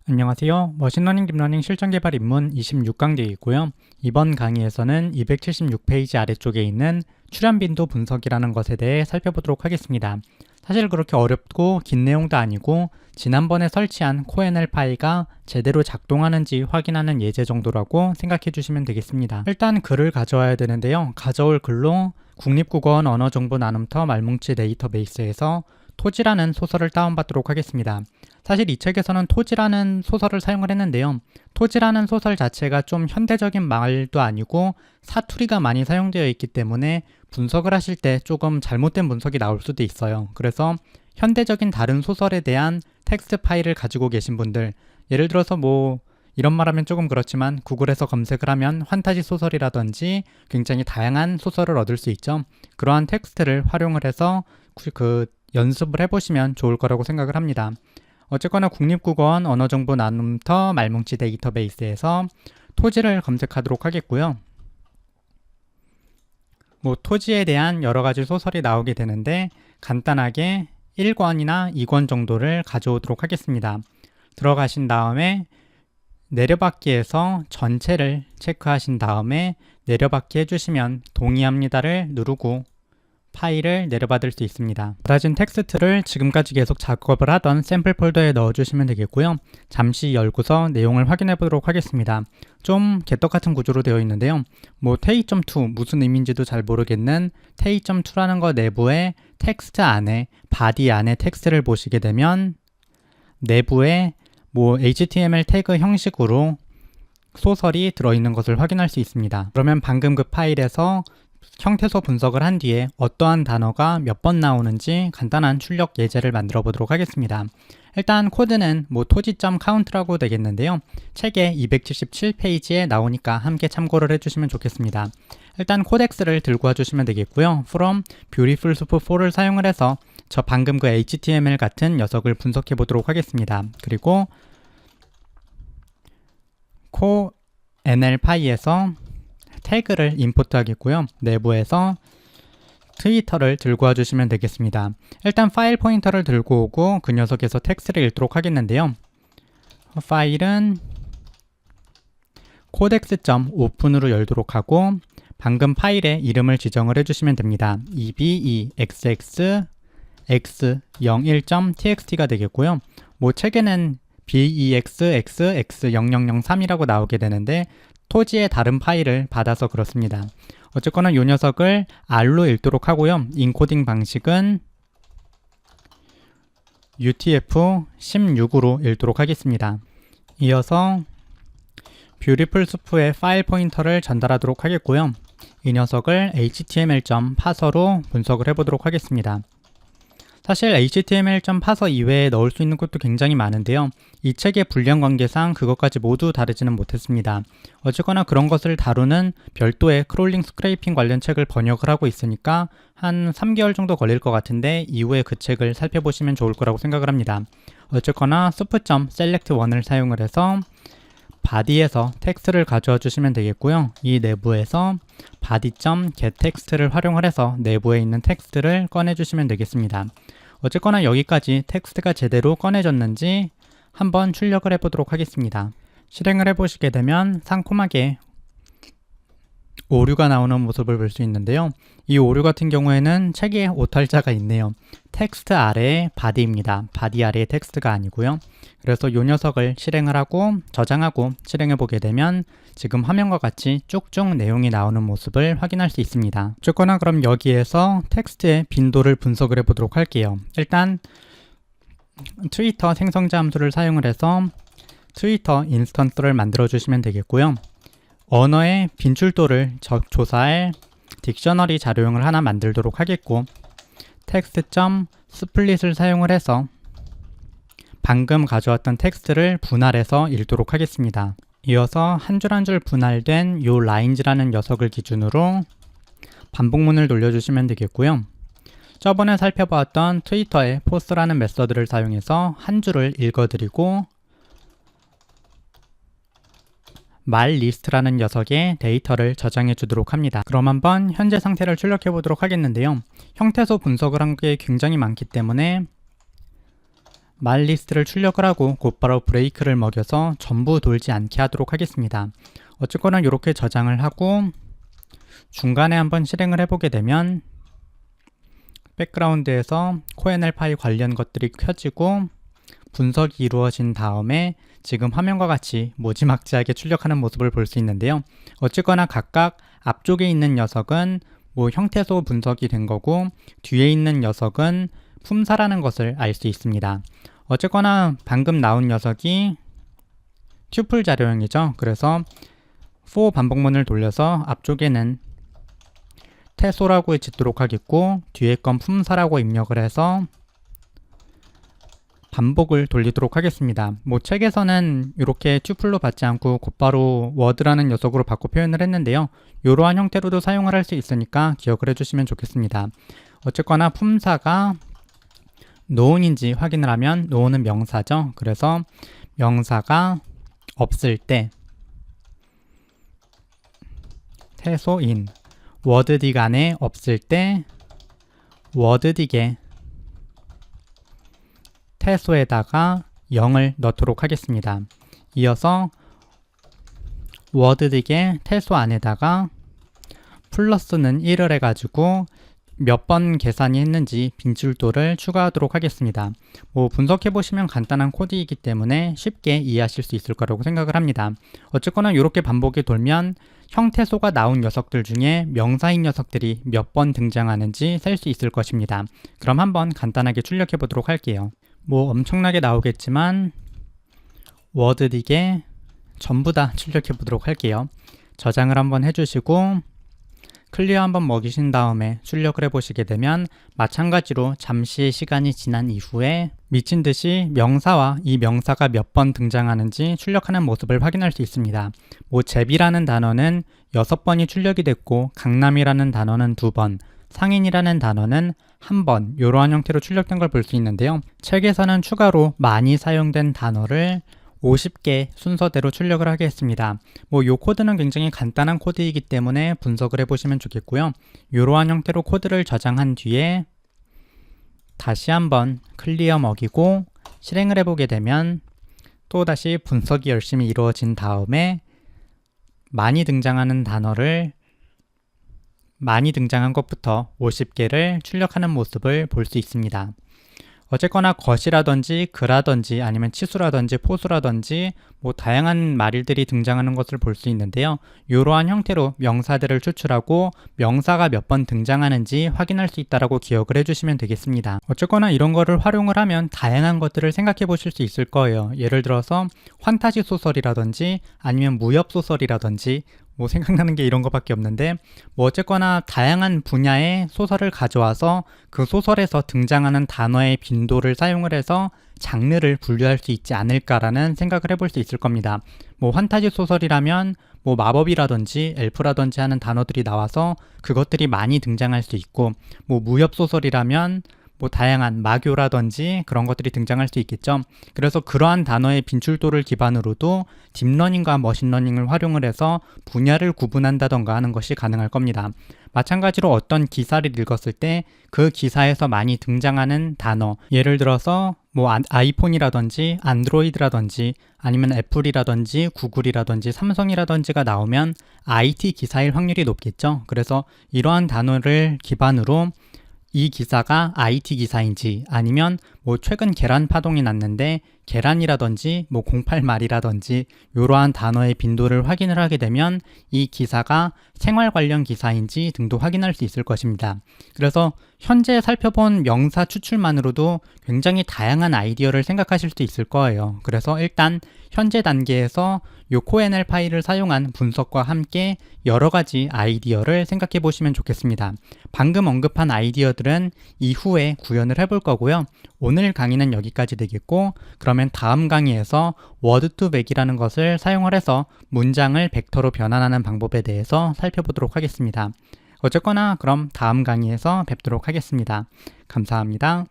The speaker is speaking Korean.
안녕하세요. 머신러닝 딥러닝 실전개발 입문 26강제이고요. 이번 강의에서는 276페이지 아래쪽에 있는 출현 빈도 분석이라는 것에 대해 살펴보도록 하겠습니다. 사실 그렇게 어렵고 긴 내용도 아니고 지난번에 설치한 코엔엘 파이가 제대로 작동하는지 확인하는 예제 정도라고 생각해 주시면 되겠습니다. 일단 글을 가져와야 되는데요. 가져올 글로 국립국어원 언어정보 나눔터 말뭉치 데이터베이스에서 토지라는 소설을 다운받도록 하겠습니다. 사실 이 책에서는 토지라는 소설을 사용을 했는데요. 토지라는 소설 자체가 좀 현대적인 말도 아니고 사투리가 많이 사용되어 있기 때문에 분석을 하실 때 조금 잘못된 분석이 나올 수도 있어요. 그래서 현대적인 다른 소설에 대한 텍스트 파일을 가지고 계신 분들, 예를 들어서 이런 말하면 조금 그렇지만 구글에서 검색을 하면 환타지 소설이라든지 굉장히 다양한 소설을 얻을 수 있죠. 그러한 텍스트를 활용을 해서 연습을 해보시면 좋을 거라고 생각을 합니다. 어쨌거나 국립국어원 언어정보 나눔터 말뭉치 데이터베이스에서 토지를 검색하도록 하겠고요. 토지에 대한 여러 가지 소설이 나오게 되는데 간단하게 1권이나 2권 정도를 가져오도록 하겠습니다. 들어가신 다음에 내려받기에서 전체를 체크하신 다음에 내려받기 해주시면 동의합니다를 누르고 파일을 내려받을 수 있습니다. 받아진 텍스트를 지금까지 계속 작업을 하던 샘플 폴더에 넣어주시면 되겠고요. 잠시 열고서 내용을 확인해 보도록 하겠습니다. 좀 개떡 같은 구조로 되어 있는데요. 테이.2 무슨 의미인지도 잘 모르겠는 테이.2라는 거 내부에 텍스트 안에 바디 안에 텍스트를 보시게 되면 내부에 HTML 태그 형식으로 소설이 들어있는 것을 확인할 수 있습니다. 그러면 방금 그 파일에서 형태소 분석을 한 뒤에 어떠한 단어가 몇 번 나오는지 간단한 출력 예제를 만들어 보도록 하겠습니다. 일단 코드는 토지.count라고 되겠는데요. 책의 277페이지에 나오니까 함께 참고를 해주시면 좋겠습니다. 일단 코덱스를 들고 와주시면 되겠고요. from beautiful soup 4를 사용을 해서 저 방금 그 HTML 같은 녀석을 분석해 보도록 하겠습니다. 그리고 coNLPy에서 태그를 임포트 하겠고요. 내부에서 트위터를 들고 와주시면 되겠습니다. 일단 파일 포인터를 들고 오고 그 녀석에서 텍스트를 읽도록 하겠는데요. 파일은 codex.open으로 열도록 하고 방금 파일의 이름을 지정을 해주시면 됩니다. ebexx01.txt가 되겠고요. 책에는 bexxx0003이라고 나오게 되는데 토지의 다른 파일을 받아서 그렇습니다. 어쨌거나 이 녀석을 R로 읽도록 하고요. 인코딩 방식은 UTF-16으로 읽도록 하겠습니다. 이어서 beautiful soup의 파일 포인터를 전달하도록 하겠고요. 이 녀석을 html.parser로 분석을 해보도록 하겠습니다. 사실 html.parser 이외에 넣을 수 있는 것도 굉장히 많은데요. 이 책의 분량 관계상 그것까지 모두 다루지는 못했습니다. 어쨌거나 그런 것을 다루는 별도의 크롤링 스크레이핑 관련 책을 번역을 하고 있으니까 한 3개월 정도 걸릴 것 같은데 이후에 그 책을 살펴보시면 좋을 거라고 생각을 합니다. 어쨌거나 soup.select1을 사용을 해서 body에서 텍스트를 가져와 주시면 되겠고요. 이 내부에서 body.getText를 활용을 해서 내부에 있는 텍스트를 꺼내 주시면 되겠습니다. 어쨌거나 여기까지 텍스트가 제대로 꺼내졌는지 한번 출력을 해보도록 하겠습니다. 실행을 해보시게 되면 상콤하게 오류가 나오는 모습을 볼 수 있는데요. 이 오류 같은 경우에는 책에 오탈자가 있네요. 텍스트 아래에 body입니다. body 아래에 텍스트가 아니고요. 그래서 이 녀석을 실행을 하고 저장하고 실행해 보게 되면 지금 화면과 같이 쭉쭉 내용이 나오는 모습을 확인할 수 있습니다. 어쨌거나 그럼 여기에서 텍스트의 빈도를 분석을 해보도록 할게요. 일단 트위터 생성자 함수를 사용을 해서 트위터 인스턴스를 만들어 주시면 되겠고요. 언어의 빈출도를 조사할 딕셔너리 자료형을 하나 만들도록 하겠고 text.split을 사용을 해서 방금 가져왔던 텍스트를 분할해서 읽도록 하겠습니다. 이어서 한 줄 한 줄 분할된 요 lines라는 녀석을 기준으로 반복문을 돌려주시면 되겠고요. 저번에 살펴보았던 트위터의 post라는 메서드를 사용해서 한 줄을 읽어드리고 말리스트라는 녀석의 데이터를 저장해 주도록 합니다. 그럼 한번 현재 상태를 출력해 보도록 하겠는데요. 형태소 분석을 한 게 굉장히 많기 때문에 말 리스트를 출력을 하고 곧바로 브레이크를 먹여서 전부 돌지 않게 하도록 하겠습니다. 어쨌거나 이렇게 저장을 하고 중간에 한번 실행을 해보게 되면 백그라운드에서 코NL파이 관련 것들이 켜지고 분석이 이루어진 다음에 지금 화면과 같이 모지막지하게 출력하는 모습을 볼 수 있는데요. 어쨌거나 각각 앞쪽에 있는 녀석은 형태소 분석이 된 거고 뒤에 있는 녀석은 품사라는 것을 알 수 있습니다. 어쨌거나 방금 나온 녀석이 튜플 자료형이죠. 그래서 for 반복문을 돌려서 앞쪽에는 태소라고 짓도록 하겠고 뒤에 건 품사라고 입력을 해서 반복을 돌리도록 하겠습니다. 책에서는 이렇게 튜플로 받지 않고 곧바로 워드라는 녀석으로 바꿔 표현을 했는데요. 이러한 형태로도 사용을 할 수 있으니까 기억을 해주시면 좋겠습니다. 어쨌거나 품사가 known인지 확인을 하면 known은 명사죠. 그래서 명사가 없을 때 태소인 worddig 안에 없을 때 worddig에 태소에다가 0을 넣도록 하겠습니다. 이어서 worddig의 태소 안에다가 플러스는 1을 해가지고 몇 번 계산이 했는지 빈줄도를 추가하도록 하겠습니다. 분석해보시면 간단한 코드이기 때문에 쉽게 이해하실 수 있을 거라고 생각을 합니다. 어쨌거나 이렇게 반복이 돌면 형태소가 나온 녀석들 중에 명사인 녀석들이 몇 번 등장하는지 셀 수 있을 것입니다. 그럼 한번 간단하게 출력해 보도록 할게요. 엄청나게 나오겠지만 worddig에 전부 다 출력해 보도록 할게요. 저장을 한번 해주시고 클리어 한번 먹이신 다음에 출력을 해보시게 되면 마찬가지로 잠시의 시간이 지난 이후에 미친듯이 명사와 이 명사가 몇 번 등장하는지 출력하는 모습을 확인할 수 있습니다. 잽이라는 단어는 6번이 출력이 됐고 강남이라는 단어는 2번, 상인이라는 단어는 1번 이러한 형태로 출력된 걸 볼 수 있는데요. 책에서는 추가로 많이 사용된 단어를 50개 순서대로 출력을 하겠습니다. 이 코드는 굉장히 간단한 코드이기 때문에 분석을 해보시면 좋겠고요. 이러한 형태로 코드를 저장한 뒤에 다시 한번 클리어 먹이고 실행을 해보게 되면 또다시 분석이 열심히 이루어진 다음에 많이 등장하는 단어를 많이 등장한 것부터 50개를 출력하는 모습을 볼 수 있습니다. 어쨌거나 것이라든지 그라든지 아니면 치수라든지 포수라든지 다양한 말들이 등장하는 것을 볼 수 있는데요. 이러한 형태로 명사들을 추출하고 명사가 몇 번 등장하는지 확인할 수 있다고 기억을 해주시면 되겠습니다. 어쨌거나 이런 거를 활용을 하면 다양한 것들을 생각해 보실 수 있을 거예요. 예를 들어서 환타지 소설이라든지 아니면 무협 소설이라든지 생각나는 게 이런 거밖에 없는데 어쨌거나 다양한 분야의 소설을 가져와서 그 소설에서 등장하는 단어의 빈도를 사용을 해서 장르를 분류할 수 있지 않을까라는 생각을 해볼 수 있을 겁니다. 환타지 소설이라면 마법이라든지 엘프라든지 하는 단어들이 나와서 그것들이 많이 등장할 수 있고 무협 소설이라면 다양한 마교라든지 그런 것들이 등장할 수 있겠죠. 그래서 그러한 단어의 빈출도를 기반으로도 딥러닝과 머신러닝을 활용을 해서 분야를 구분한다던가 하는 것이 가능할 겁니다. 마찬가지로 어떤 기사를 읽었을 때 그 기사에서 많이 등장하는 단어, 예를 들어서 아이폰이라든지 안드로이드라든지 아니면 애플이라든지 구글이라든지 삼성이라든지가 나오면 IT 기사일 확률이 높겠죠. 그래서 이러한 단어를 기반으로 이 기사가 IT 기사인지 아니면 최근 계란 파동이 났는데 계란이라든지 08말이라든지 이러한 단어의 빈도를 확인을 하게 되면 이 기사가 생활 관련 기사인지 등도 확인할 수 있을 것입니다. 그래서 현재 살펴본 명사 추출만으로도 굉장히 다양한 아이디어를 생각하실 수 있을 거예요. 그래서 일단 현재 단계에서 요 코NL 파일을 사용한 분석과 함께 여러 가지 아이디어를 생각해 보시면 좋겠습니다. 방금 언급한 아이디어들은 이후에 구현을 해볼 거고요. 오늘 강의는 여기까지 되겠고 그러면 다음 강의에서 워드2백이라는 것을 사용을 해서 문장을 벡터로 변환하는 방법에 대해서 살펴보도록 하겠습니다. 어쨌거나 그럼 다음 강의에서 뵙도록 하겠습니다. 감사합니다.